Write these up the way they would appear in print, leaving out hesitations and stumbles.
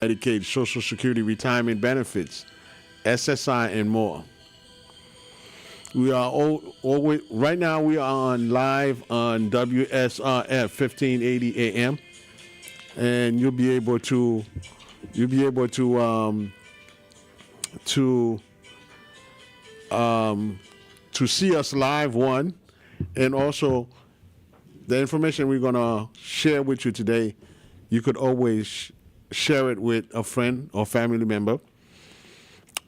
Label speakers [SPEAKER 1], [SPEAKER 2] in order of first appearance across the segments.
[SPEAKER 1] Medicaid, Social Security, retirement benefits, SSI, and more. We are always right now. We are on live on WSRF 1580 AM, and you'll be able to um, to see us live, one, and also the information we're gonna share with you today. You could always share it with a friend or family member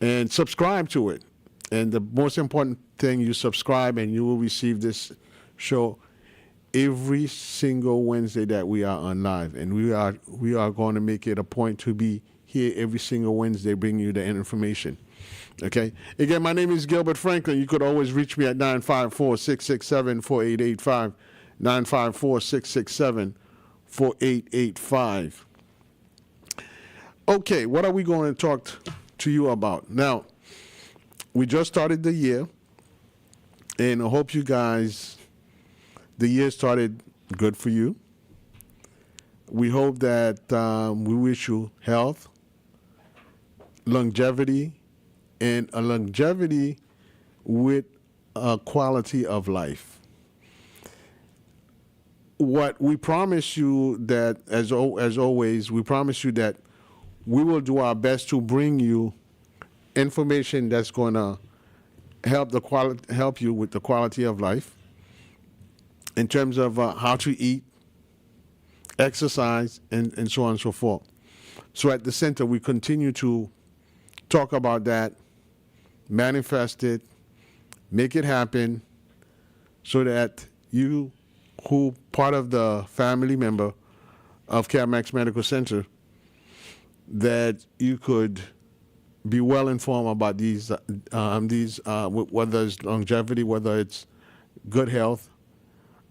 [SPEAKER 1] and subscribe to it. And the most important thing, you subscribe and you will receive this show every single Wednesday that we are on live. And we are going to make it a point to be here every single Wednesday bringing you the information. Okay? Again, my name is Gilbert Franklin. You could always reach me at 954-667-4885, 954-667-4885. Okay, what are we going to talk to you about? Now, we just started the year, and I hope you guys, the year started good for you. We hope that we wish you health, longevity, and a longevity with a quality of life. What we promise you that, as always, we promise you that we will do our best to bring you information that's going to help you with the quality of life in terms of how to eat, exercise, and so on and so forth. So at the center, we continue to talk about that, manifest it, make it happen, so that you, who part of the family member of CareMax Medical Center, that you could be well informed about these, whether it's longevity, whether it's good health.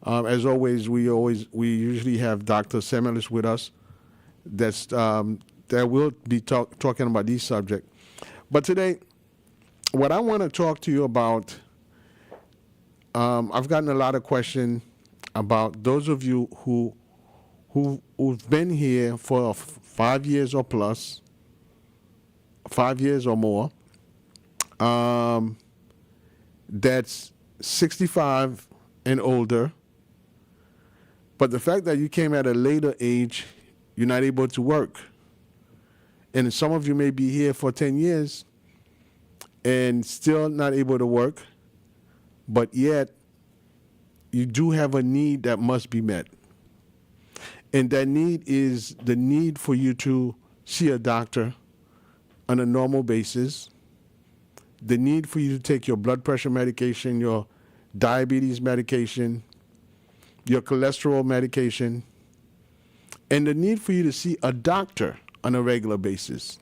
[SPEAKER 1] As always, we usually have Dr. Semelis with us. That will be talking about these subjects. But today, what I want to talk to you about, I've gotten a lot of questions about those of you who've been here for 5 years or plus, 5 years or more, that's 65 and older, but the fact that you came at a later age, you're not able to work. And some of you may be here for 10 years and still not able to work, but yet you do have a need that must be met. And that need is the need for you to see a doctor on a normal basis, the need for you to take your blood pressure medication, your diabetes medication, your cholesterol medication, and the need for you to see a doctor on a regular basis.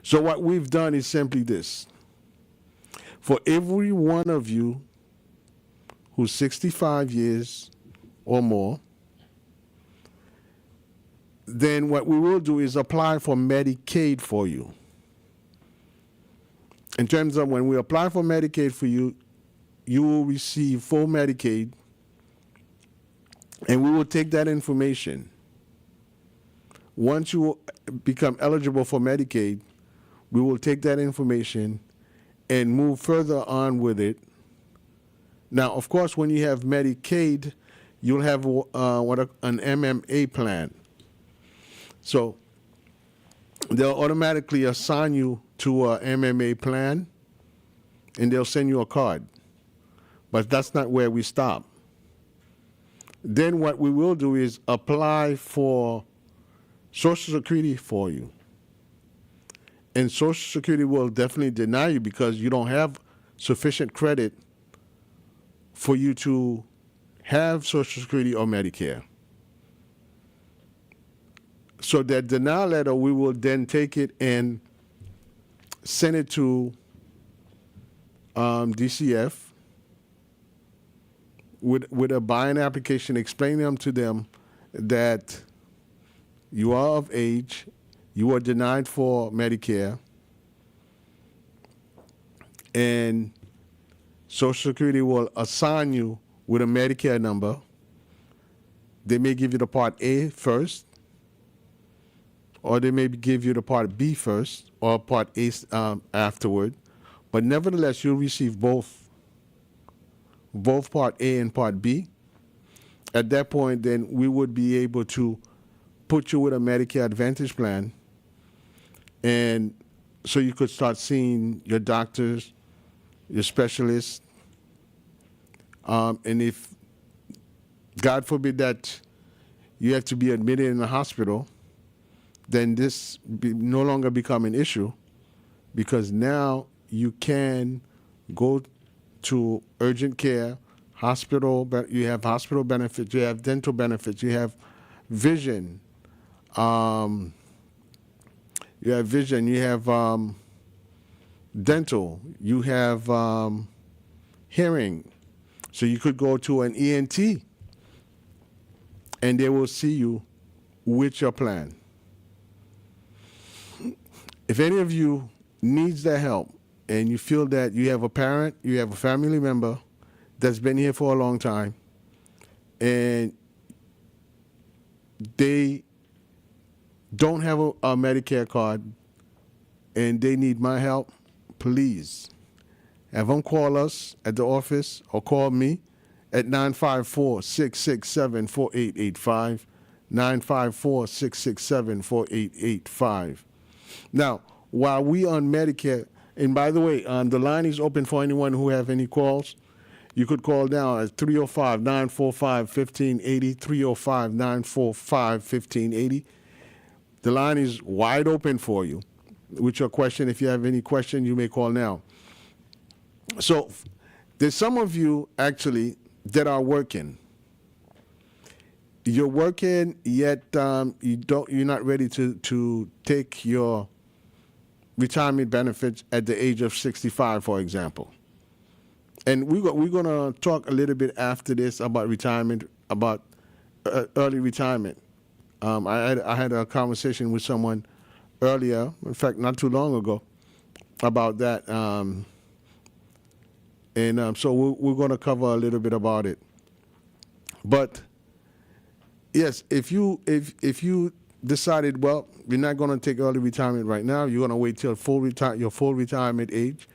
[SPEAKER 1] So what we've done is simply this. For every one of you who's 65 years or more, then what we will do is apply for Medicaid for you. In terms of when we apply for Medicaid for you, you will receive full Medicaid, and we will take that information. Once you become eligible for Medicaid, we will take that information and move further on with it. Now, of course, when you have Medicaid, you'll have an MMA plan. So they'll automatically assign you to a MMA plan, and they'll send you a card. But that's not where we stop. Then what we will do is apply for Social Security for you. And Social Security will definitely deny you because you don't have sufficient credit for you to have Social Security or Medicare. So that denial letter, we will then take it and send it to DCF with a buying application, explaining to them that you are of age, you are denied for Medicare, and Social Security will assign you with a Medicare number. They may give you the Part A first, or they may give you the Part B first or Part A afterward. But nevertheless, you'll receive both Part A and Part B. At that point, then we would be able to put you with a Medicare Advantage plan, and so you could start seeing your doctors, your specialists, and if, God forbid, that you have to be admitted in the hospital, then this no longer become an issue, because now you can go to urgent care, hospital. You have hospital benefits, you have dental benefits, you have vision, you have dental, you have hearing. So you could go to an ENT, and they will see you with your plan. If any of you needs that help, and you feel that you have a parent, you have a family member that's been here for a long time, and they don't have a Medicare card, and they need my help, please have them call us at the office or call me at 954-667-4885, 954-667-4885. Now, while we on Medicare, and by the way, the line is open for anyone who have any calls. You could call now at 305-945-1580, 305-945-1580. The line is wide open for you. With your question, if you have any question, you may call now. So there's some of you actually that are working. You're working, yet you're not ready to take your retirement benefits at the age of 65, for example. And we're going to talk a little bit after this about retirement, about early retirement. I had a conversation with someone earlier, in fact, not too long ago, about that. So we're going to cover a little bit about it. But yes, if you decided, well, you're not going to take early retirement right now, you're going to wait till your full retirement age,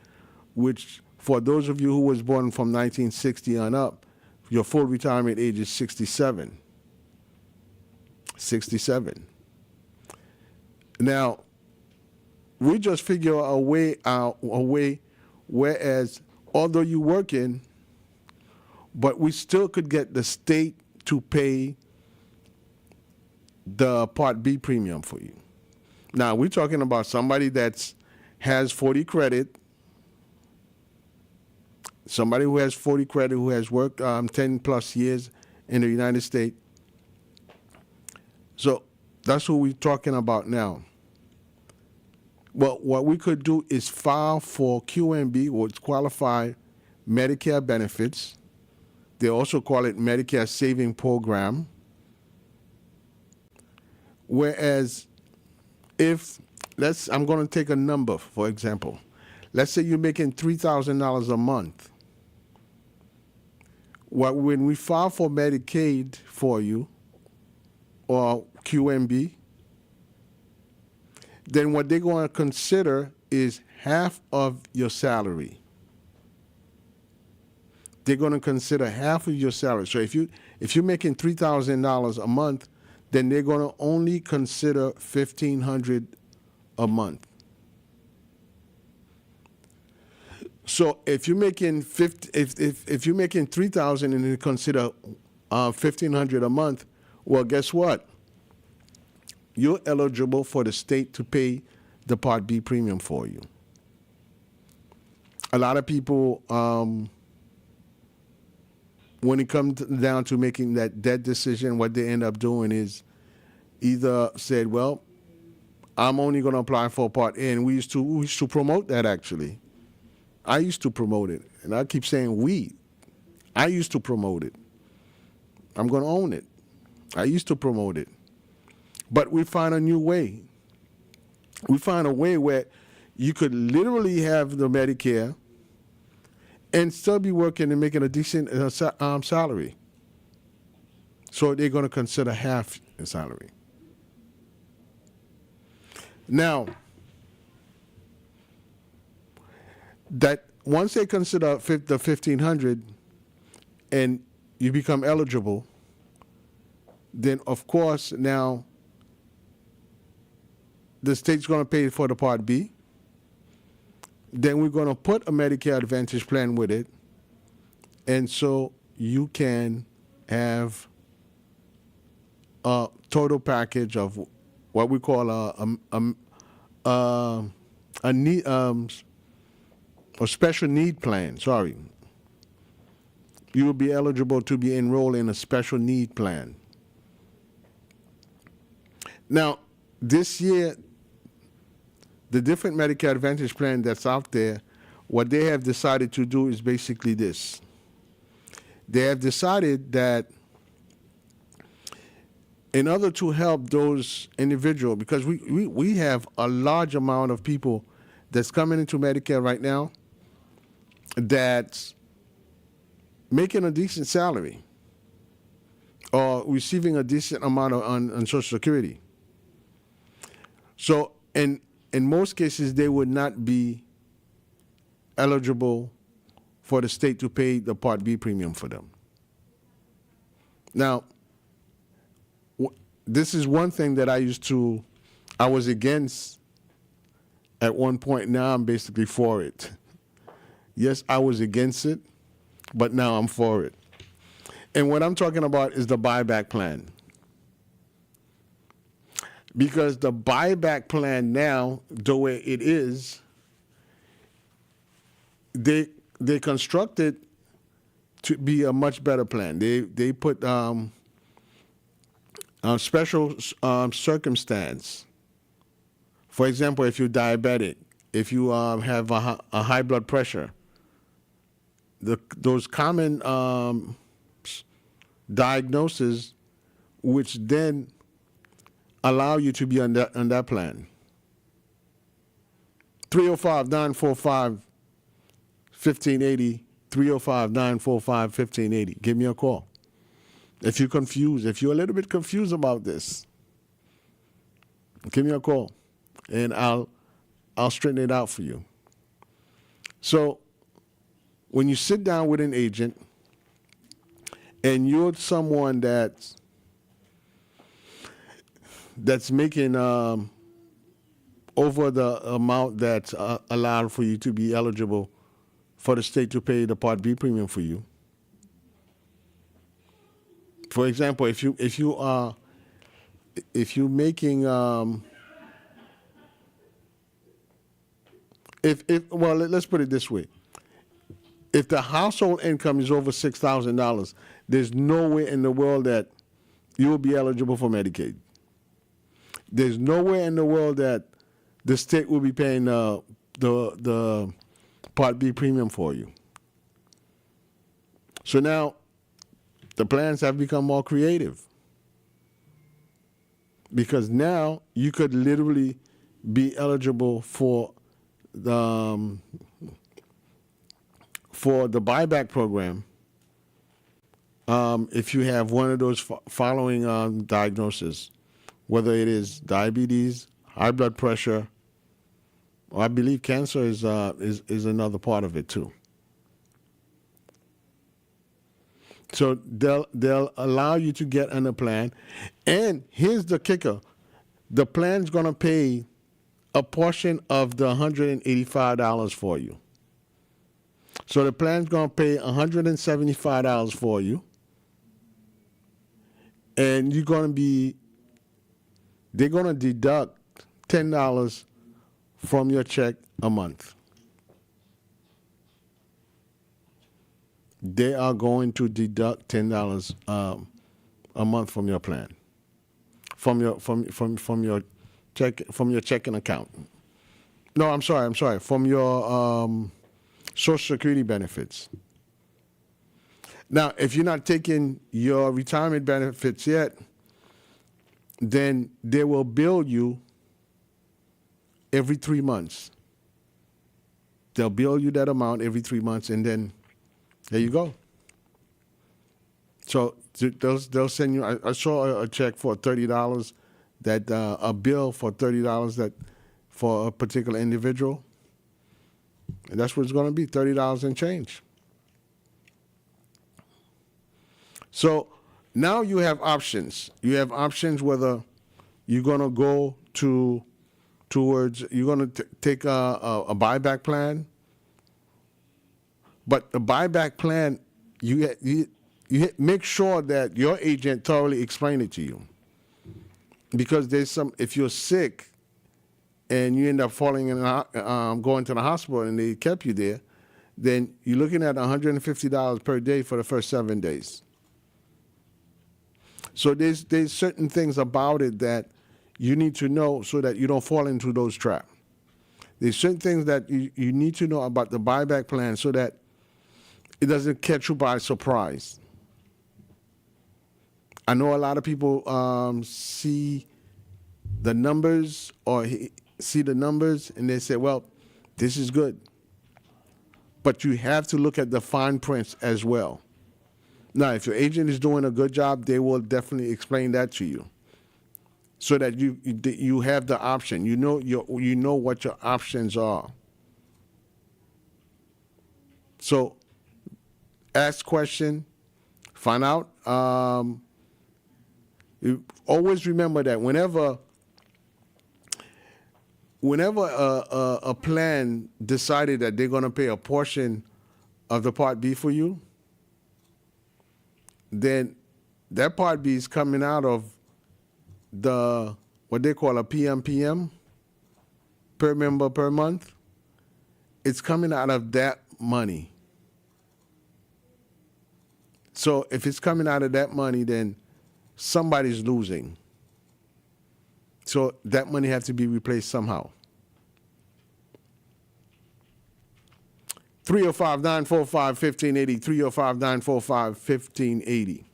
[SPEAKER 1] which for those of you who was born from 1960 on up, your full retirement age is 67. 67. Now, we just figure a way, whereas although you're working, but we still could get the state to pay the Part B premium for you. Now, we're talking about somebody that has 40 credit, somebody who has 40 credit, who has worked 10 plus years in the United States. So that's what we're talking about now. Well, what we could do is file for QMB, which qualified Medicare benefits. They also call it Medicare Saving Program. Whereas I'm going to take a number, for example. Let's say you're making $3,000 a month. When we file for Medicaid for you, or QMB, then what they're going to consider is half of your salary. They're going to consider half of your salary. So if you're making $3,000 a month, then they're going to only consider $1,500 a month. So if you're making if you're making $3,000 and they consider $1,500 a month, well, guess what? You're eligible for the state to pay the Part B premium for you. A lot of people, when it comes down to making that decision, what they end up doing is either said, well, I'm only going to apply for Part A, and we used to promote that, actually. I used to promote it, and I keep saying I used to promote it. I'm going to own it. I used to promote it. But we find a new way. We find a way where you could literally have the Medicare and still be working and making a decent salary. So they're going to consider half the salary. Now, that once they consider the 1,500 and you become eligible, then of course now the state's going to pay for the Part B. Then we're going to put a Medicare Advantage plan with it, and so you can have a total package of what we call a need, a special need plan. Sorry, you will be eligible to be enrolled in a special need plan. Now, this year, the different Medicare Advantage plan that's out there, what they have decided to do is basically this. They have decided that in order to help those individuals, because we have a large amount of people that's coming into Medicare right now that's making a decent salary or receiving a decent amount on Social Security. So in most cases, they would not be eligible for the state to pay the Part B premium for them. Now, this is one thing that I was against at one point. Now I'm basically for it. Yes, I was against it, but now I'm for it. And what I'm talking about is the buyback plan. Because the buyback plan now, the way it is, they constructed to be a much better plan. They put a special circumstance. For example, if you're diabetic, if you have a high blood pressure, those common diagnoses, which then allow you to be on that plan. 305-945-1580, 305-945-1580. Give me a call. If you're confused, if you're a little bit confused about this, give me a call, and I'll straighten it out for you. So when you sit down with an agent and you're someone that's making over the amount that's allowed for you to be eligible for the state to pay the Part B premium for you. For example, if you're making well, let's put it this way. If the household income is over $6,000, there's no way in the world that you will be eligible for Medicaid. There's nowhere in the world that the state will be paying the Part B premium for you. So now the plans have become more creative, because now you could literally be eligible for the buyback program if you have one of those following diagnoses, whether it is diabetes, high blood pressure, or I believe cancer is another part of it too. So they'll allow you to get on a plan, and here's the kicker: the plan's gonna pay a portion of the $185 for you. So the plan's gonna pay $175 for you, and they're gonna deduct $10 from your check a month. They are going to deduct $10 a month from your plan, from your checking account. No, I'm sorry, from your Social Security benefits. Now, if you're not taking your retirement benefits yet, then they will bill you every 3 months. They'll bill you that amount every 3 months, and then there you go. So they'll send you. I saw a check for $30, that a bill for $30 for a particular individual. And that's what it's going to be, $30 and change. So now you have options. You have options whether you're going to go towards, you're going to take a buyback plan. But the buyback plan, you make sure that your agent thoroughly explain it to you. Because if you're sick and you end up going to the hospital and they kept you there, then you're looking at $150 per day for the first 7 days. So there's certain things about it that you need to know so that you don't fall into those traps. There's certain things that you need to know about the buyback plan so that it doesn't catch you by surprise. I know a lot of people see the numbers and they say, well, this is good. But you have to look at the fine prints as well. Now, if your agent is doing a good job, they will definitely explain that to you so that you have the option. You know what your options are. So ask question, find out. You always remember that whenever a plan decided that they're going to pay a portion of the Part B for you, then that Part B is coming out of what they call a PMPM, per member per month. It's coming out of that money. So if it's coming out of that money, then somebody's losing. So that money has to be replaced somehow. 305-945-1580, 305-945-1580.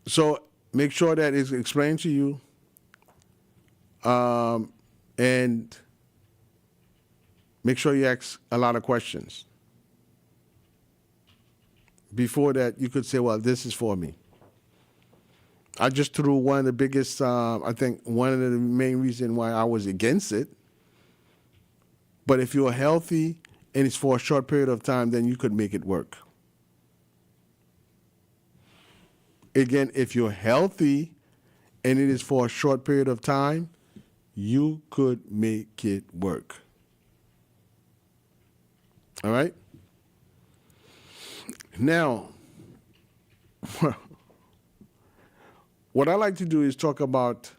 [SPEAKER 1] So make sure that it's explained to you, and make sure you ask a lot of questions. Before that, you could say, well, this is for me. I just threw one of the biggest, I think one of the main reasons why I was against it. But if you're healthy and it's for a short period of time, then you could make it work. Again, if you're healthy and it is for a short period of time, you could make it work. All right? Now, what I like to do is talk about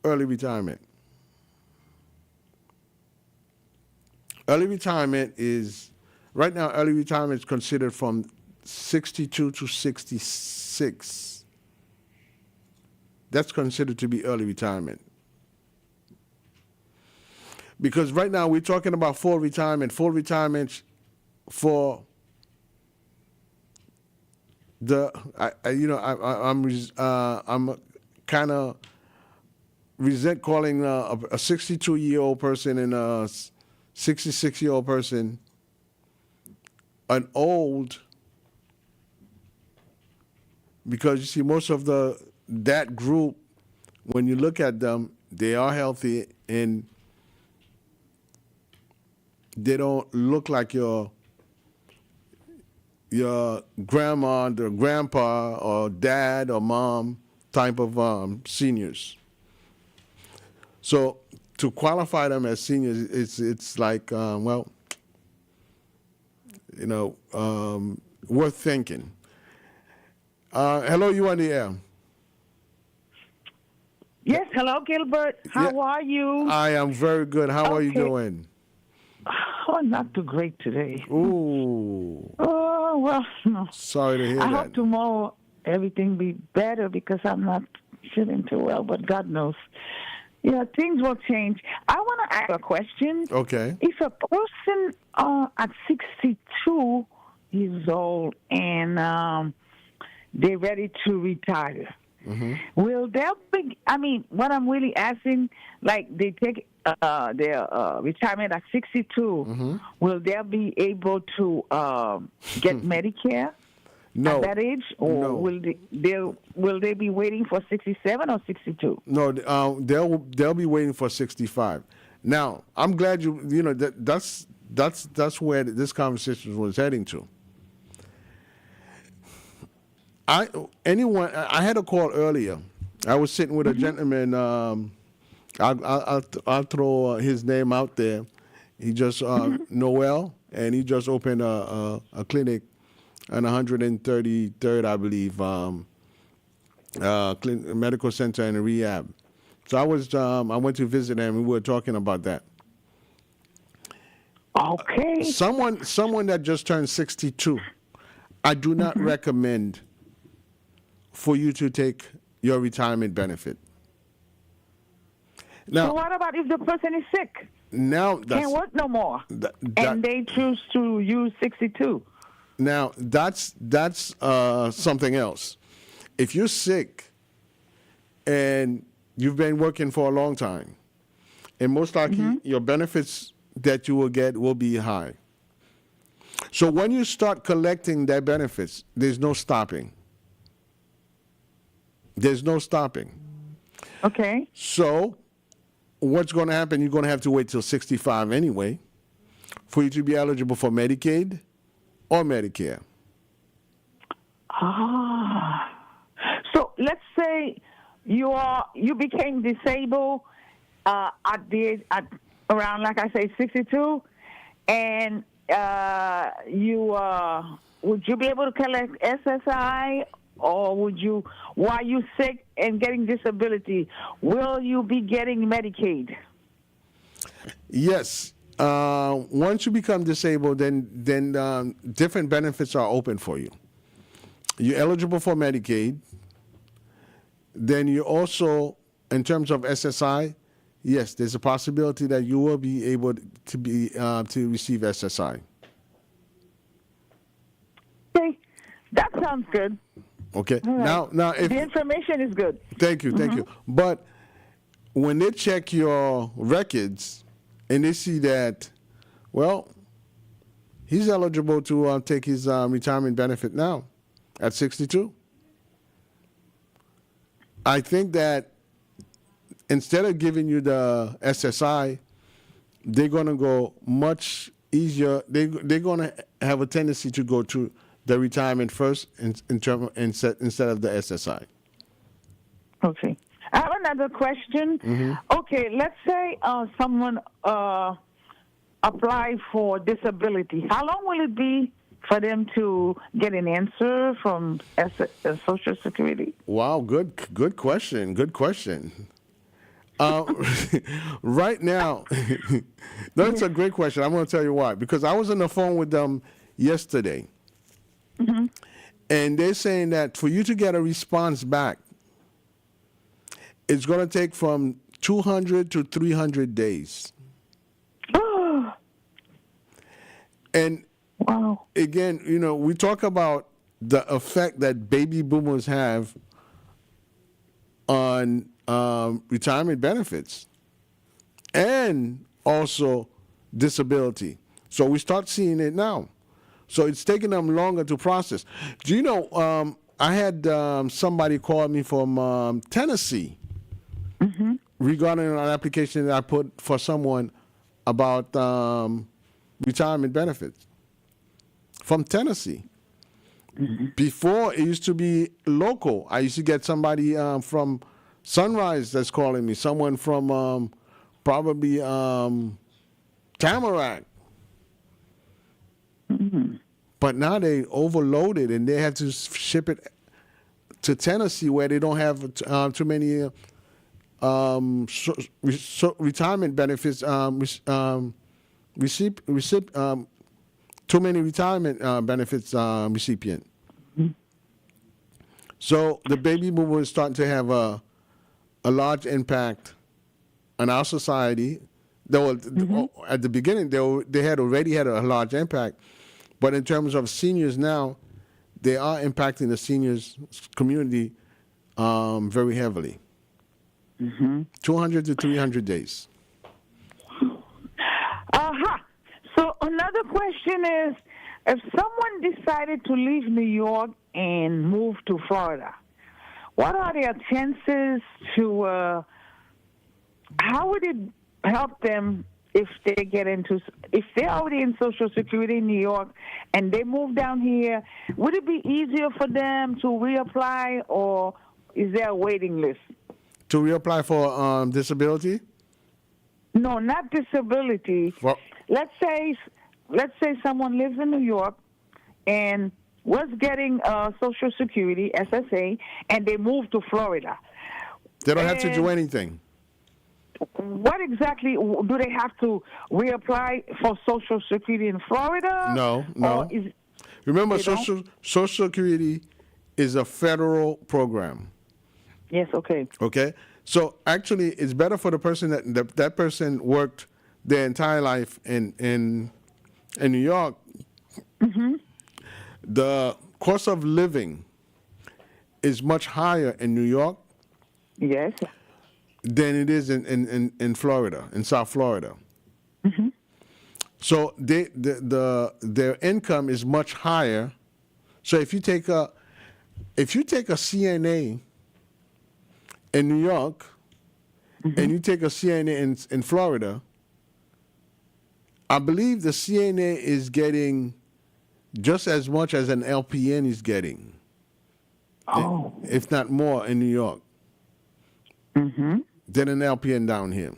[SPEAKER 1] early retirement. Early retirement is, right now, early retirement is considered from 62 to 66. That's considered to be early retirement. Because right now we're talking about full retirement for I'm kind of resent calling a 62-year-old person and a 66-year-old person an old, because you see most of that group, when you look at them, they are healthy and they don't look like your grandma or grandpa or dad or mom type of seniors. So to qualify them as seniors, it's like, worth thinking. Hello, you on the air.
[SPEAKER 2] Yes, hello, Gilbert. How are you?
[SPEAKER 1] I am very good. How are you doing?
[SPEAKER 2] Oh, not too great today.
[SPEAKER 1] Ooh.
[SPEAKER 2] Oh, well, no.
[SPEAKER 1] Sorry to hear that.
[SPEAKER 2] I hope tomorrow everything be better because I'm not feeling too well, but God knows. Yeah, things will change. I want to ask a question.
[SPEAKER 1] Okay.
[SPEAKER 2] If a person at 62 years old and they're ready to retire, will there be, what I'm really asking, like they take their retirement at 62, will they be able to get Medicare?
[SPEAKER 1] No.
[SPEAKER 2] at that age, or
[SPEAKER 1] No.
[SPEAKER 2] will they be waiting for 67 or 62?
[SPEAKER 1] No, they'll be waiting for 65. Now, I'm glad that's where this conversation was heading to. I had a call earlier. I was sitting with a gentleman. I'll throw his name out there. He just Noel, and he just opened a clinic on 133rd, I believe, medical center and rehab. So I went to visit him, and we were talking about that.
[SPEAKER 2] Okay.
[SPEAKER 1] Someone that just turned 62, I do not recommend for you to take your retirement benefit. Now,
[SPEAKER 2] So what about if the person is sick,
[SPEAKER 1] now
[SPEAKER 2] can't work no more, and they choose to use 62?
[SPEAKER 1] Now that's something else. If you're sick and you've been working for a long time, and most likely your benefits that you will get will be high. So when you start collecting their benefits, there's no stopping. There's no stopping.
[SPEAKER 2] Okay.
[SPEAKER 1] So what's going to happen? You're going to have to wait till 65 anyway for you to be eligible for Medicaid or Medicare.
[SPEAKER 2] So let's say you became disabled at around, like I say, 62, and would you be able to collect SSI, or while you sick and getting disability, will you be getting Medicaid?
[SPEAKER 1] Yes. Once you become disabled, then different benefits are open for you. You're eligible for Medicaid. Then you also, in terms of SSI, yes, there's a possibility that you will be able to receive SSI.
[SPEAKER 2] Okay, that sounds good.
[SPEAKER 1] Okay.
[SPEAKER 2] Right.
[SPEAKER 1] Now, if
[SPEAKER 2] The information is good.
[SPEAKER 1] thank you. But when they check your records and they see that, well, he's eligible to take his retirement benefit now at 62. I think that instead of giving you the SSI, they're going to go much easier. They're going to have a tendency to go to the retirement first instead of the SSI.
[SPEAKER 2] Okay. I have another question. Okay, let's say someone applied for disability. How long will it be for them to get an answer from Social Security?
[SPEAKER 1] Wow, good question. Good question. Right now, that's a great question. I'm going to tell you why. Because I was on the phone with them yesterday, and they're saying that for you to get a response back, it's going to take from 200 to 300 days. And
[SPEAKER 2] Wow.
[SPEAKER 1] again, we talk about the effect that baby boomers have on retirement benefits and also disability. So we start seeing it now. So it's taking them longer to process. Do you know, I had somebody call me from Tennessee regarding an application that I put for someone about retirement benefits from Tennessee. Before, it used to be local. I used to get somebody from Sunrise that's calling me, someone from probably Tamarack. But now they overloaded and they have to ship it to Tennessee where they don't have too many retirement benefits, too many retirement benefits recipient. So the baby boomers is starting to have a large impact on our society. At the beginning, they had already had a large impact, but in terms of seniors now, they are impacting the seniors community very heavily. 200 to 300 days.
[SPEAKER 2] So another question is, if someone decided to leave New York and move to Florida, what are their chances to? How would it help them if they're already in Social Security in New York and they move down here? Would it be easier for them to reapply, or is there a waiting list?
[SPEAKER 1] To reapply for disability?
[SPEAKER 2] No, not disability.
[SPEAKER 1] Well,
[SPEAKER 2] Let's say someone lives in New York and was getting Social Security, SSA, and they moved to Florida.
[SPEAKER 1] they don't have to do anything.
[SPEAKER 2] What exactly do they have to reapply for Social Security in Florida?
[SPEAKER 1] No.
[SPEAKER 2] Or
[SPEAKER 1] Remember,
[SPEAKER 2] they don't?
[SPEAKER 1] Social Security is a federal program.
[SPEAKER 2] Yes, okay.
[SPEAKER 1] Okay, so actually, it's better for the person that person worked their entire life in New York.
[SPEAKER 2] Mm-hmm.
[SPEAKER 1] The cost of living is much higher in New York
[SPEAKER 2] Yes.
[SPEAKER 1] than it is in Florida, in South Florida.
[SPEAKER 2] Mm-hmm.
[SPEAKER 1] So their income is much higher. So if you take a CNA in New York and you take a CNA in Florida, I believe the CNA is getting just as much as an LPN is getting,
[SPEAKER 2] Oh.
[SPEAKER 1] if not more, in New York
[SPEAKER 2] Mm-hmm.
[SPEAKER 1] than an LPN down here.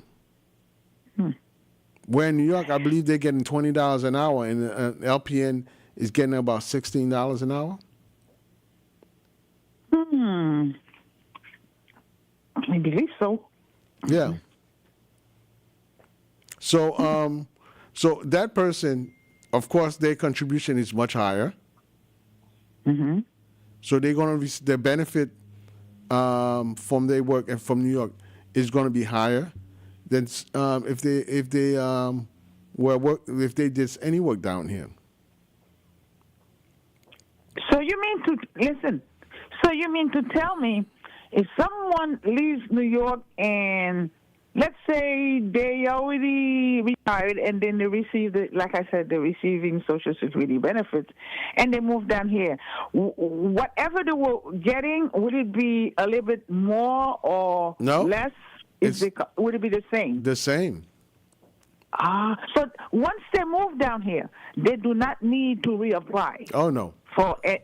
[SPEAKER 1] Where in New York, I believe they're getting $20 an hour, and an LPN is getting about $16 an hour.
[SPEAKER 2] I believe so.
[SPEAKER 1] Yeah. So, so that person, of course, their contribution is much higher.
[SPEAKER 2] Mm-hmm.
[SPEAKER 1] So they're going to their benefit from their work and from New York is going to be higher than if they did any work down here.
[SPEAKER 2] So you mean to listen? So you mean to tell me if someone leaves New York and let's say they already retired and then they receive like I said, they're receiving Social Security benefits, and they move down here. Whatever they were getting, would it be a little bit more or less? Would it be the same?
[SPEAKER 1] The same.
[SPEAKER 2] So once they move down here, they do not need to reapply.
[SPEAKER 1] Oh no.
[SPEAKER 2] Okay.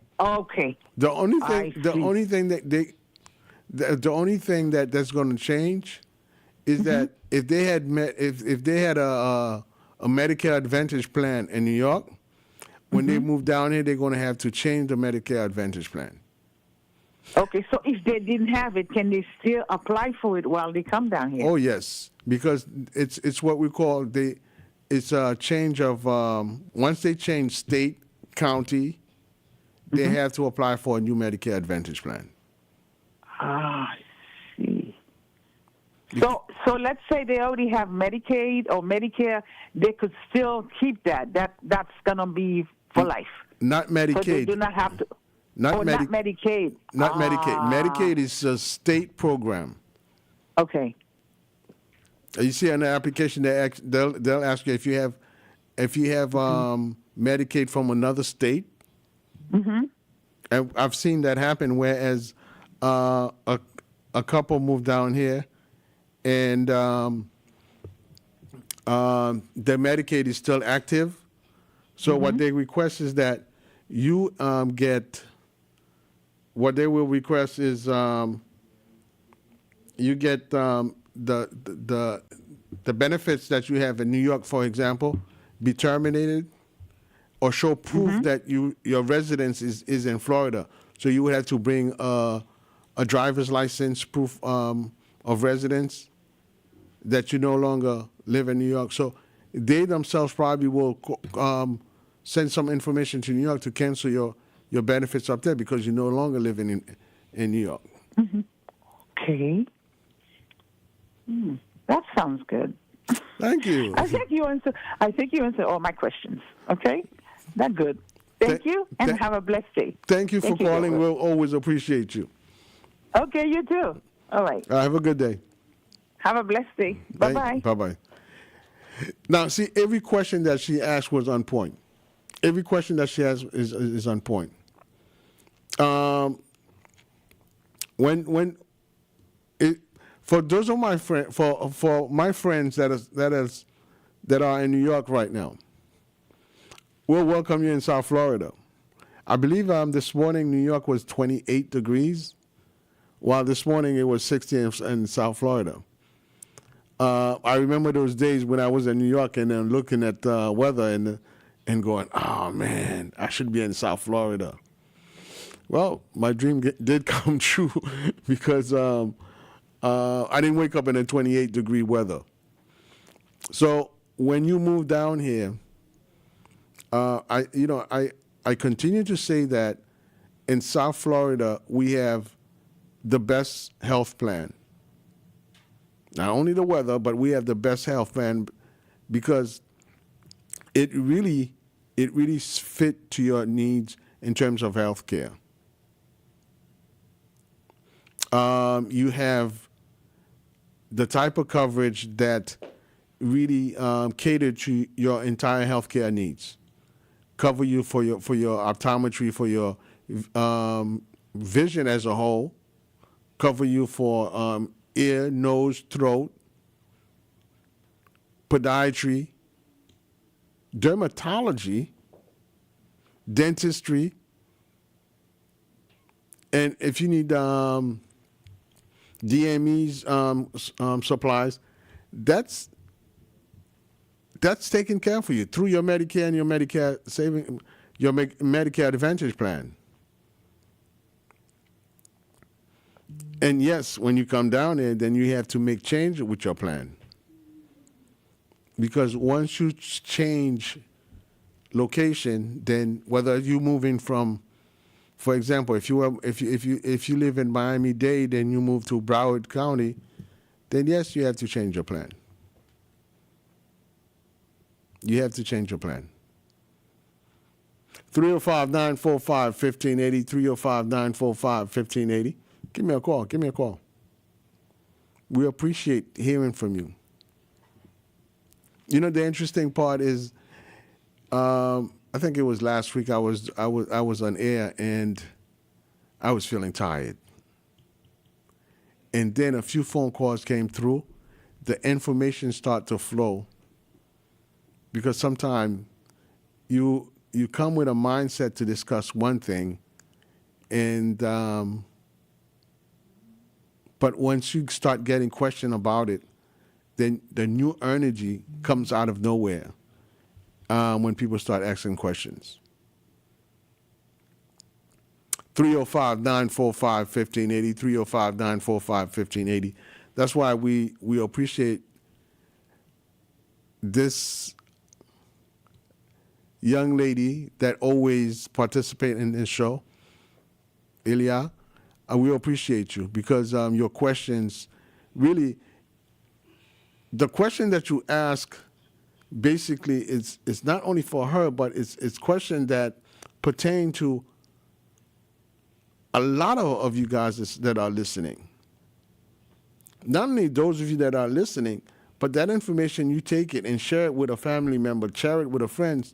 [SPEAKER 1] The only thing that's going to change is that if they had a Medicare Advantage plan in New York, when they move down here, they're going to have to change the Medicare Advantage plan.
[SPEAKER 2] Okay, so if they didn't have it, can they still apply for it while they come down here?
[SPEAKER 1] Oh yes, because it's what we call it's a change of once they change state, county, they have to apply for a new Medicare Advantage plan.
[SPEAKER 2] I see. So let's say they already have Medicaid or Medicare, they could still keep that. That's gonna be for life.
[SPEAKER 1] Not Medicaid.
[SPEAKER 2] So they do not have to.
[SPEAKER 1] Not
[SPEAKER 2] not Medicaid.
[SPEAKER 1] Not Medicaid. Medicaid is a state program.
[SPEAKER 2] Okay.
[SPEAKER 1] You see on the application, they'll ask you if you have Medicaid from another state.
[SPEAKER 2] Mm-hmm.
[SPEAKER 1] And I've seen that happen. Whereas a couple moved down here, and their Medicaid is still active. So what they request is that you get. What they will request is you get the benefits that you have in New York, for example, be terminated, or show proof that your residence is in Florida. So you would have to bring a driver's license, proof of residence, that you no longer live in New York. So they themselves probably will send some information to New York to cancel your benefits up there because you're no longer living in New York.
[SPEAKER 2] Mm-hmm. Okay. That sounds good.
[SPEAKER 1] Thank you.
[SPEAKER 2] I think you answered all my questions. Okay? That's good. Thank you, and have a blessed day.
[SPEAKER 1] Thank you for calling. We'll always appreciate you.
[SPEAKER 2] Okay, you too. All right.
[SPEAKER 1] Have a good day.
[SPEAKER 2] Have a blessed day. Bye-bye.
[SPEAKER 1] Bye-bye. Now, see, every question that she asked was on point. Every question that she asked is on point. Um, when it, for those of my friend for my friends that are in New York right now, we'll welcome you in South Florida. I believe this morning New York was 28 degrees, while this morning it was 60 in South Florida. I remember those days when I was in New York and then looking at the weather and going, oh man, I should be in South Florida. Well, my dream did come true because I didn't wake up in a 28-degree weather. So when you move down here, I continue to say that in South Florida we have the best health plan. Not only the weather, but we have the best health plan because it really fit to your needs in terms of health care. You have the type of coverage that really cater to your entire healthcare needs. Cover you for your optometry, for your vision as a whole. Cover you for ear, nose, throat, podiatry, dermatology, dentistry, and if you need DME's supplies, that's taken care for you through your Medicare and your Medicare your Medicare Advantage plan. And yes, when you come down there, then you have to make change with your plan. Because once you change location, then whether you moving from, for example, if you live in Miami-Dade, then you move to Broward County, then yes, you have to change your plan. You have to change your plan. 305-945-1580, 305-945-1580. Give me a call. We appreciate hearing from you. You know, the interesting part is, I think it was last week I was on air and I was feeling tired. And then a few phone calls came through. The information started to flow. Because sometimes you come with a mindset to discuss one thing, and but once you start getting questioned about it, then the new energy comes out of nowhere when people start asking questions. 305-945-1580, 305-945-1580. That's why we appreciate this young lady that always participate in this show, Ilya. We appreciate you because your questions really, the question that you ask basically is not only for her, but it's questions that pertain to a lot of you guys that are listening. Not only those of you that are listening, but that information, you take it and share it with a family member, share it with a friend,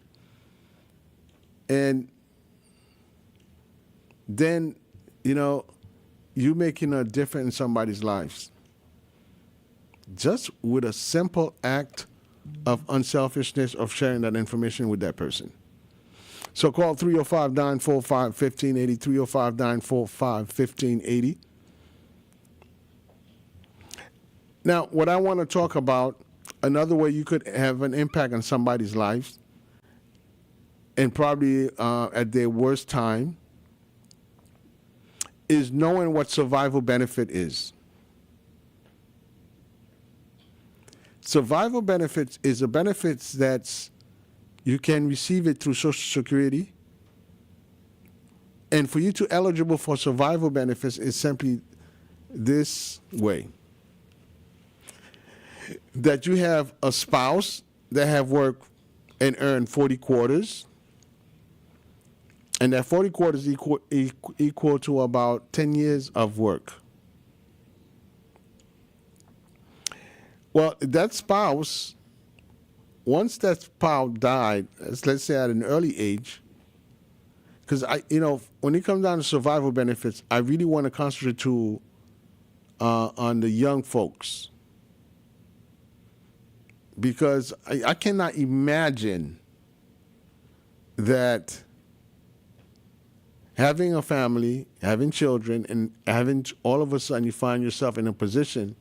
[SPEAKER 1] and then, you know, you're making a difference in somebody's lives. Just with a simple act of unselfishness of sharing that information with that person. So call 305-945-1580, 305-945-1580. Now, what I want to talk about, another way you could have an impact on somebody's life, and probably at their worst time, is knowing what survival benefit is. Survival benefits is a benefit that you can receive it through Social Security. And for you to eligible for survival benefits is simply this way. That you have a spouse that have worked and earned 40 quarters. And that 40 quarters equal to about 10 years of work. Well, that spouse, once that spouse died, let's say at an early age, because when it comes down to survival benefits, I really want to concentrate on the young folks, because I cannot imagine that having a family, having children, and having all of a sudden you find yourself in a position,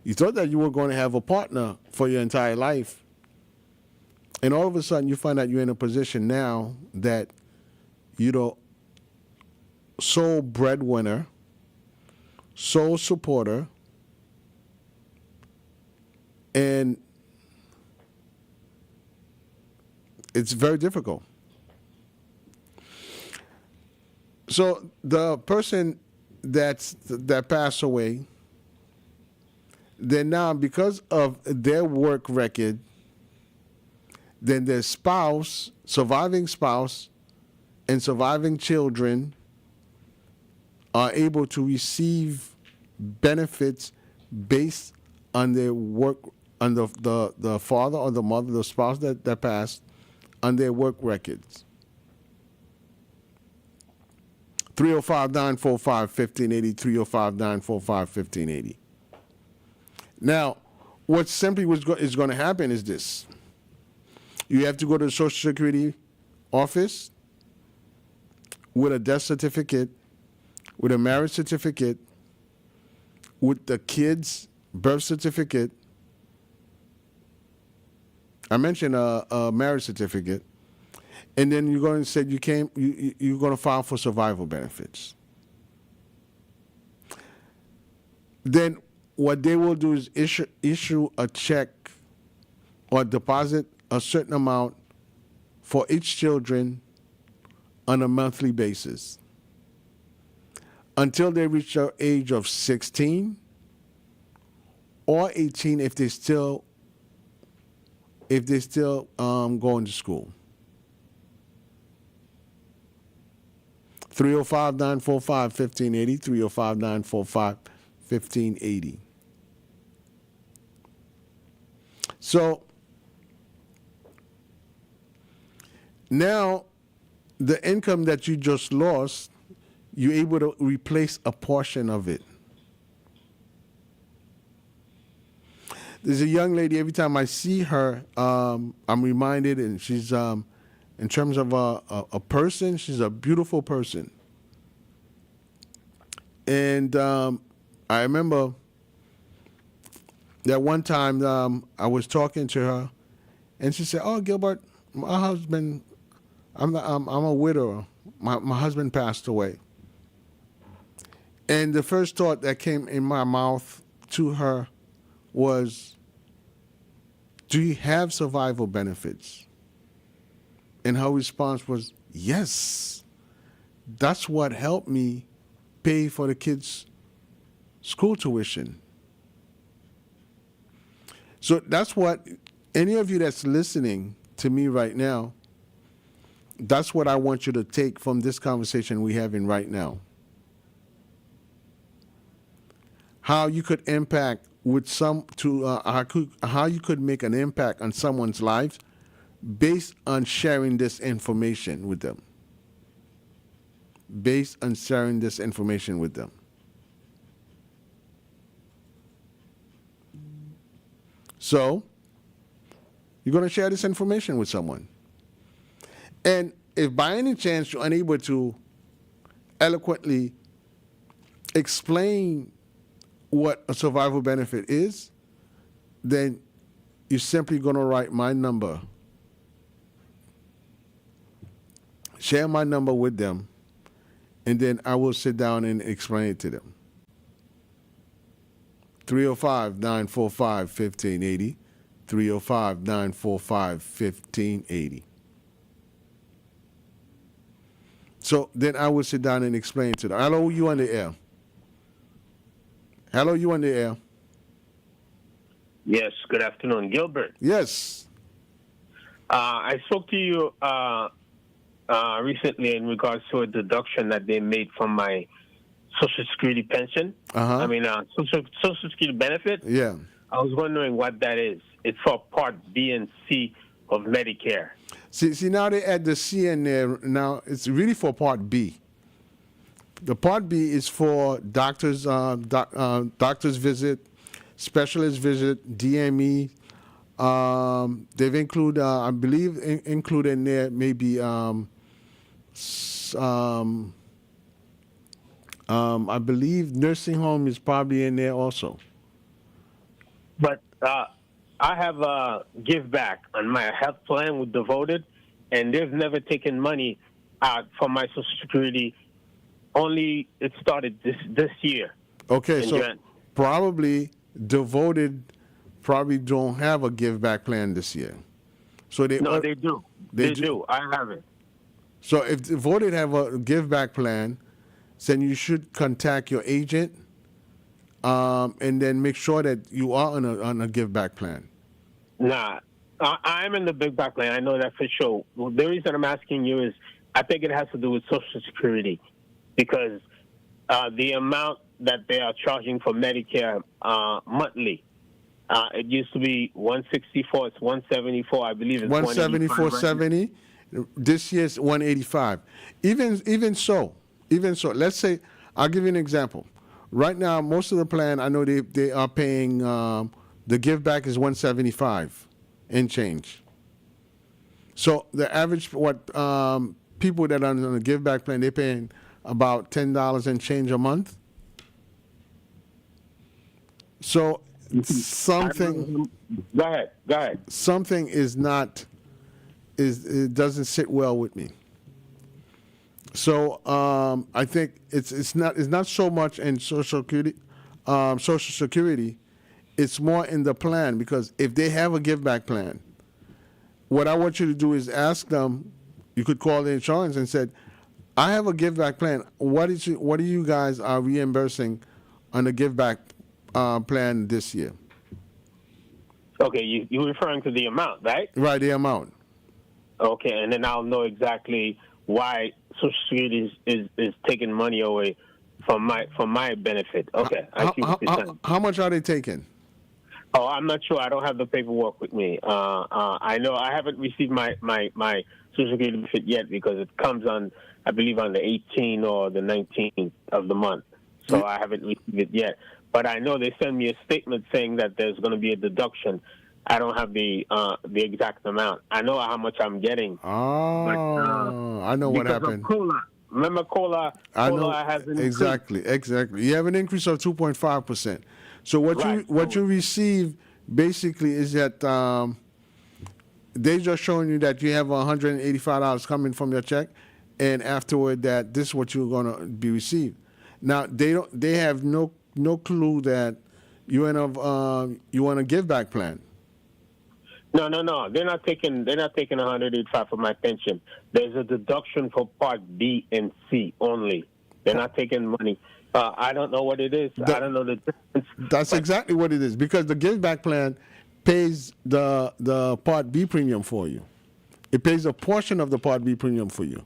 [SPEAKER 1] you thought that you were going to have a partner for your entire life, and all of a sudden you find out you're in a position now that sole breadwinner, sole supporter, and it's very difficult. So the person that passed away, then now because of their work record, then their spouse, surviving spouse, and surviving children are able to receive benefits based on their work, on the father or the mother, the spouse that passed, on their work records. 305-945-1580, 305-945-1580. Now, what simply is going to happen is this. You have to go to the Social Security office with a death certificate, with a marriage certificate, with the kid's birth certificate. I mentioned a marriage certificate. And then you're going to say you're going to file for survival benefits. Then what they will do is issue a check or deposit a certain amount for each children on a monthly basis until they reach the age of 16 or 18 if they still going to school. 305-945-1580, 305-945-1580. So now the income that you just lost, you're able to replace a portion of it. There's a young lady, every time I see her, I'm reminded, and she's, in terms of a person, she's a beautiful person. And I remember that one time I was talking to her, and she said, "Oh, Gilbert, my husband, I'm a widower. My husband passed away." And the first thought that came in my mouth to her was, "Do you have survival benefits?" And her response was, "Yes. That's what helped me pay for the kids' school tuition." So that's what, any of you that's listening to me right now, that's what I want you to take from this conversation we're having right now. How you could impact how you could make an impact on someone's life based on sharing this information with them. Based on sharing this information with them. So, you're going to share this information with someone. And if by any chance you're unable to eloquently explain what a survival benefit is, then you're simply going to write my number. Share my number with them, and then I will sit down and explain it to them. 305-945-1580, 305-945-1580. So then I will sit down and explain to them. Hello, you on the air. Hello, you on the air.
[SPEAKER 3] Yes, good afternoon, Gilbert.
[SPEAKER 1] Yes.
[SPEAKER 3] I spoke to you recently in regards to a deduction that they made from my Social Security pension.
[SPEAKER 1] Uh-huh.
[SPEAKER 3] Social Security benefit.
[SPEAKER 1] Yeah.
[SPEAKER 3] I was wondering what that is. It's for Part B and C of Medicare.
[SPEAKER 1] See now they add the C in there. Now it's really for Part B. The Part B is for doctors, doctor's visit, specialist visit, DME. They've included, I believe, included in there maybe, I believe nursing home is probably in there also.
[SPEAKER 3] But I have a give back on my health plan with Devoted, and they've never taken money out from my Social Security. Only it started this year.
[SPEAKER 1] Okay, so probably Devoted probably don't have a give back plan this year. So they
[SPEAKER 3] do. They do. I have it.
[SPEAKER 1] So if Devoted have a give back plan, then you should contact your agent, and then make sure that you are on a give back plan.
[SPEAKER 3] Nah, I'm in the big back plan. I know that for sure. Well, the reason I'm asking you is I think it has to do with Social Security, because the amount that they are charging for Medicare monthly, it used to be $164. It's $174. I believe it's
[SPEAKER 1] $174.70. This year's $185. Even so, let's say I'll give you an example. Right now, most of the plan I know they are paying. The give back is $175 and change. So the average people that are on the give back plan, they're paying about $10 and change a month. So something.
[SPEAKER 3] Go ahead.
[SPEAKER 1] Something is not. It doesn't sit well with me. So I think it's not so much in Social Security. It's more in the plan, because if they have a give back plan, what I want you to do is ask them. You could call the insurance and said, "I have a give back plan. What are you guys are reimbursing on the give back plan this year?"
[SPEAKER 3] Okay, you're referring to the amount, right?
[SPEAKER 1] Right, the amount.
[SPEAKER 3] Okay, and then I'll know exactly why Social Security is taking money away from my benefit. Okay, I see what you're saying.
[SPEAKER 1] How much are they taking?
[SPEAKER 3] Oh, I'm not sure. I don't have the paperwork with me. I know I haven't received my Social Security benefit yet, because it comes on, I believe, on the 18th or the 19th of the month. So I haven't received it yet. But I know they send me a statement saying that there's going to be a deduction. I don't have the exact amount. I know how much I'm getting.
[SPEAKER 1] Oh, but, I know what happened.
[SPEAKER 3] COLA. Remember COLA?
[SPEAKER 1] I know
[SPEAKER 3] has an
[SPEAKER 1] exactly. You have an increase of 2.5%. So what you receive basically is that they're just showing you that you have $185 coming from your check, and afterward that this is what you're going to be received. Now they have no clue that you're in a give back plan.
[SPEAKER 3] No. They're not taking 185 for my pension. There's a deduction for Part B and C only. They're not taking money. I don't know what it is. I don't know the difference.
[SPEAKER 1] That's exactly what it is, because the give back plan pays the Part B premium for you. It pays a portion of the Part B premium for you.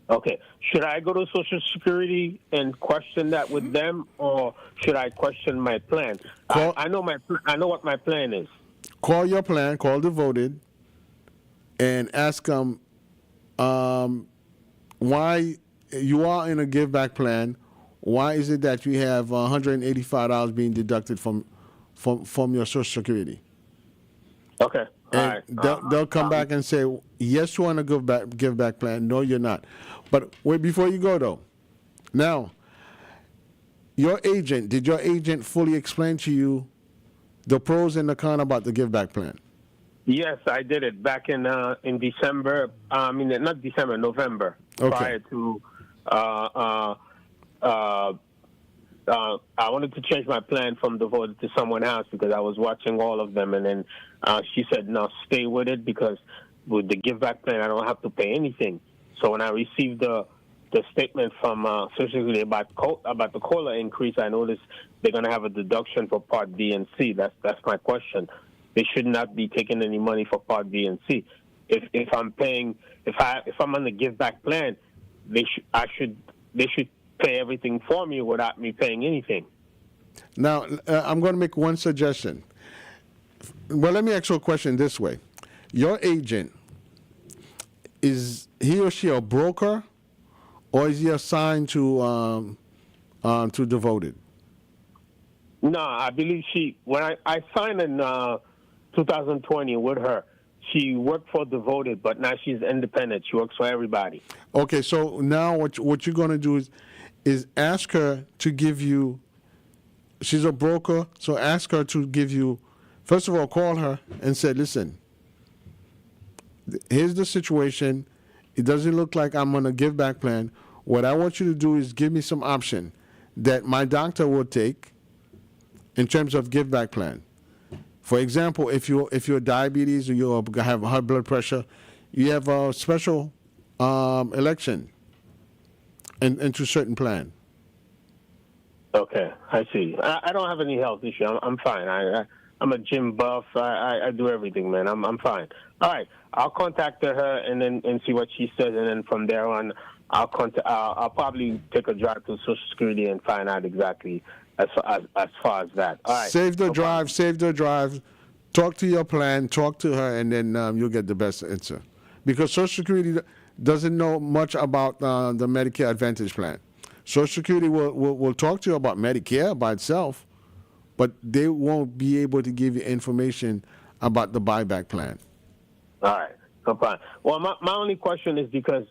[SPEAKER 3] Okay. Should I go to Social Security and question that with them, or should I question my plan? I know what my plan is.
[SPEAKER 1] Call your plan, call Devoted, and ask them why you are in a give back plan. Why is it that you have $185 being deducted from your Social Security?
[SPEAKER 3] Okay.
[SPEAKER 1] And they'll come back and say, yes, you're on a give back plan. No, you're not. But wait, before you go, though. Now, did your agent fully explain to you the pros and the cons about the give back plan?
[SPEAKER 3] Yes, I did it back in December. Not December, November.
[SPEAKER 1] Okay.
[SPEAKER 3] Prior to I wanted to change my plan from Devoted to someone else, because I was watching all of them, and then she said, "No, stay with it, because with the give back plan, I don't have to pay anything." So when I received the statement from Social Security about the COLA increase, I noticed they're going to have a deduction for Part B and C. That's my question. They should not be taking any money for Part B and C. If I'm on the give back plan, they should pay everything for me without me paying anything.
[SPEAKER 1] Now, I'm going to make one suggestion. Well, let me ask you a question this way. Your agent, is he or she a broker, or is he assigned to Devoted?
[SPEAKER 3] No, I believe when I signed in 2020 with her, she worked for Devoted, but now she's independent. She works for everybody.
[SPEAKER 1] Okay, so now what you're going to do is ask her to give you. She's a broker, so ask her to give you. First of all, call her and say, "Listen, here's the situation. It doesn't look like I'm on a give back plan. What I want you to do is give me some option that my doctor will take in terms of give back plan. For example, if you're diabetes or you have high blood pressure, you have a special election into certain plan."
[SPEAKER 3] Okay, I see. I don't have any health issue. I'm fine. I'm a gym buff. I do everything, man. I'm fine. All right, I'll contact her and see what she says, and then from there on, I'll probably take a drive to Social Security and find out exactly as far as that. All right.
[SPEAKER 1] Save the drive. Talk to your plan. Talk to her, and then you'll get the best answer. Because Social Security doesn't know much about the Medicare Advantage plan. Social Security will talk to you about Medicare by itself, but they won't be able to give you information about the buyback plan.
[SPEAKER 3] All right, no problem. Well, my only question is because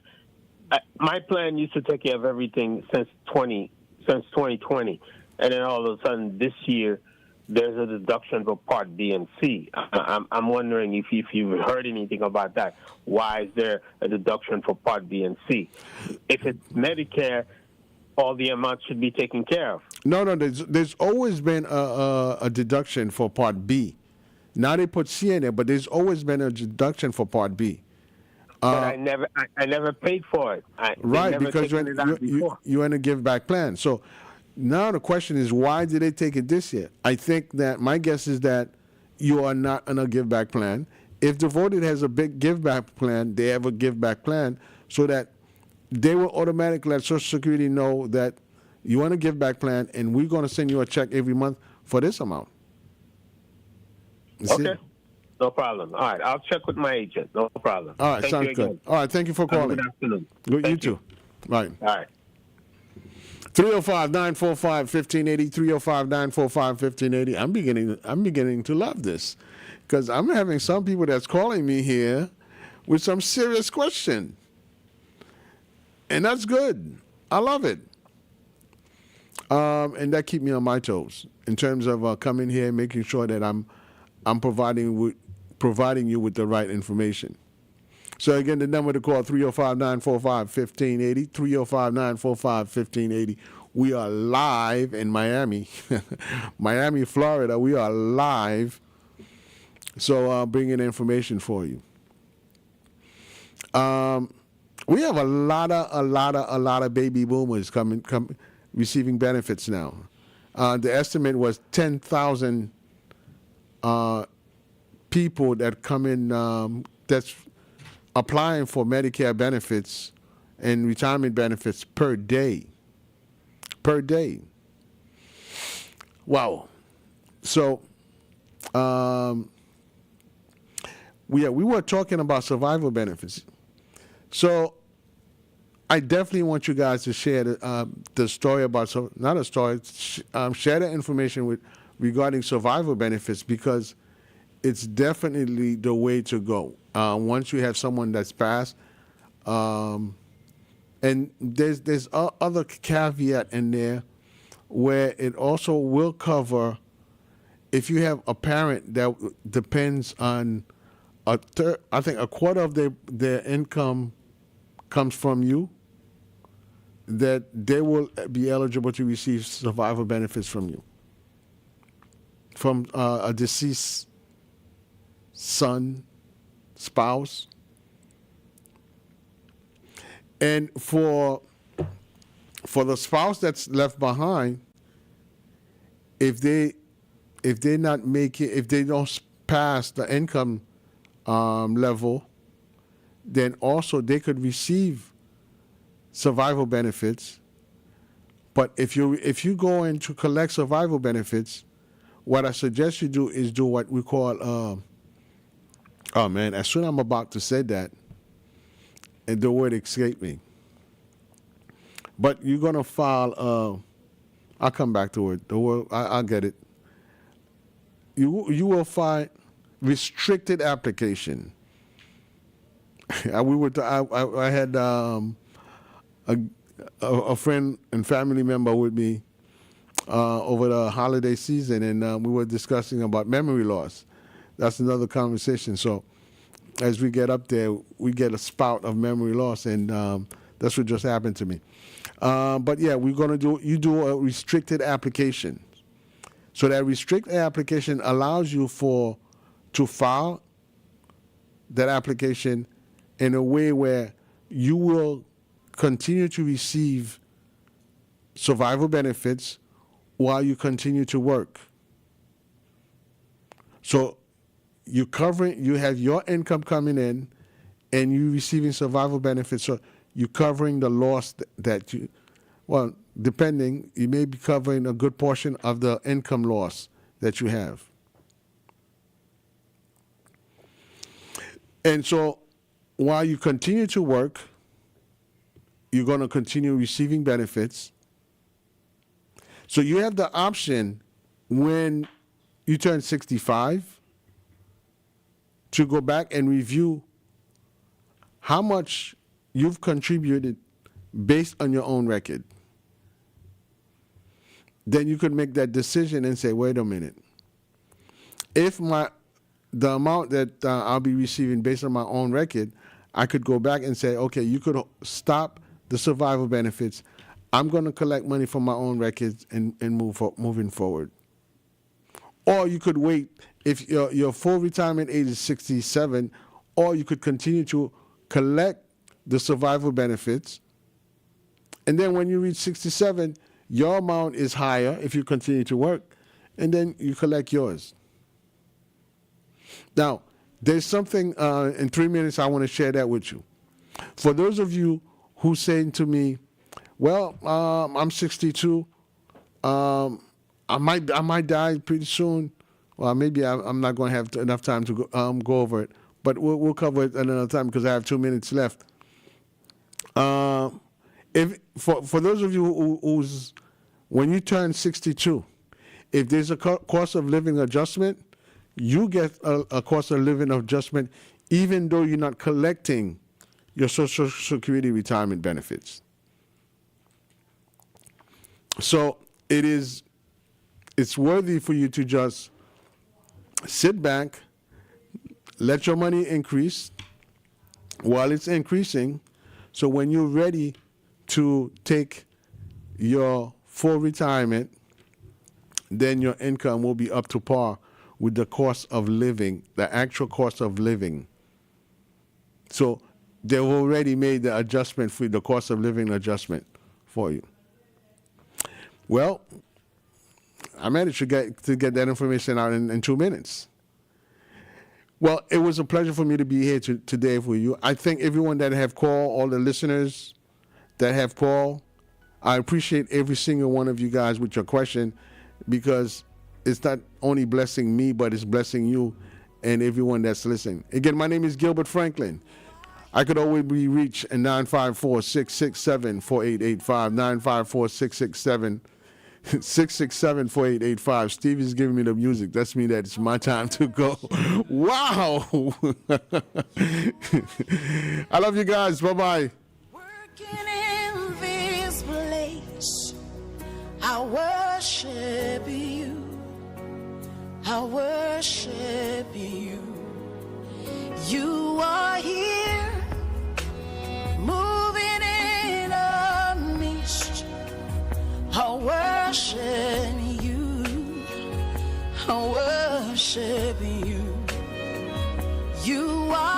[SPEAKER 3] my plan used to take care of everything since 2020, and then all of a sudden this year there's a deduction for Part B and C. I'm wondering if you've heard anything about that. Why is there a deduction for Part B and C? If it's Medicare, all the amounts should be taken care of.
[SPEAKER 1] No, there's always been a deduction for Part B. Now they put C in there, but there's always been a deduction for Part B.
[SPEAKER 3] But I never paid for it.
[SPEAKER 1] Right, because you're in a give back plan. So now the question is, why did they take it this year? I think that my guess is that you are not in a give back plan. If Devoted has a big give back plan, they have a give back plan so that they will automatically let Social Security know that you want a give back plan, and we're going to send you a check every month for this amount.
[SPEAKER 3] Okay. No problem. All right. I'll check with my agent. No problem.
[SPEAKER 1] All right. Sounds good. All right. Thank you for calling.
[SPEAKER 3] Good afternoon.
[SPEAKER 1] You too. Right.
[SPEAKER 3] All right.
[SPEAKER 1] 305-945-1580, 305-945-1580. I'm beginning to love this because I'm having some people that's calling me here with some serious question. And that's good. I love it. And that keeps me on my toes in terms of coming here and making sure that I'm providing you with the right information. So again, the number to call, 305-945-1580, 305-945-1580. We are live in Miami, Miami, Florida. We are live. So bringing information for you. We have a lot of baby boomers coming receiving benefits now. The estimate was 10,000 people that come in that's applying for Medicare benefits and retirement benefits per day. Wow. So we were talking about survival benefits. So I definitely want you guys to share the story about, not a story, share the information regarding survival benefits, because it's definitely the way to go. Once you have someone that's passed, and there's other caveat in there where it also will cover if you have a parent that depends on I think a quarter of their income comes from you, that they will be eligible to receive survival benefits from you, from a deceased son, spouse. And for the spouse that's left behind, if they don't pass the income level, then also they could receive survival benefits. But if you go in to collect survival benefits, what I suggest you do is do what we call as soon as I'm about to say that, and the word escaped me. But you're going to file, I'll come back to it. The word, I'll get it. You will file restricted application. I had a friend and family member with me over the holiday season, and we were discussing about memory loss. That's another conversation. So as we get up there, we get a spout of memory loss, and that's what just happened to me. But yeah, you do a restricted application. So that restricted application allows you to file that application in a way where you will continue to receive survival benefits while you continue to work. So you have your income coming in and you receiving survival benefits. So you're covering the loss that you, well, depending, you may be covering a good portion of the income loss that you have. And so while you continue to work, you're going to continue receiving benefits. So you have the option when you turn 65 to go back and review how much you've contributed based on your own record. Then you could make that decision and say, wait a minute. If the amount that I'll be receiving based on my own record, I could go back and say, okay, you could stop the survival benefits. I'm going to collect money from my own records and moving forward. Or you could wait if your full retirement age is 67, or you could continue to collect the survival benefits. And then when you reach 67, your amount is higher if you continue to work, and then you collect yours. Now, there's something in 3 minutes I want to share that with you. For those of you who saying to me, well, I'm 62, I might die pretty soon. Well, maybe I'm not going to have enough time to go over it, but we'll cover it another time because I have 2 minutes left. If for those of you who's when you turn 62, if there's a cost of living adjustment, you get a cost of living adjustment even though you're not collecting your Social Security retirement benefits. So it's worthy for you to just sit back, let your money increase while it's increasing. So when you're ready to take your full retirement, then your income will be up to par with the cost of living, the actual cost of living. So they've already made the adjustment for the cost of living adjustment for you. Well, I managed to get that information out in 2 minutes. Well, it was a pleasure for me to be here today for you. I thank everyone that have called, all the listeners that have called. I appreciate every single one of you guys with your question, because it's not only blessing me, but it's blessing you and everyone that's listening. Again, my name is Gilbert Franklin. I could always be reached at 954-667-4885, 954-667-4885. Steve is giving me the music. That's me that it's my time to go. Wow. I love you guys. Bye-bye.
[SPEAKER 4] Working in this place, I worship you. I worship you. You are here, moving in our midst. I worship you. I worship you. You are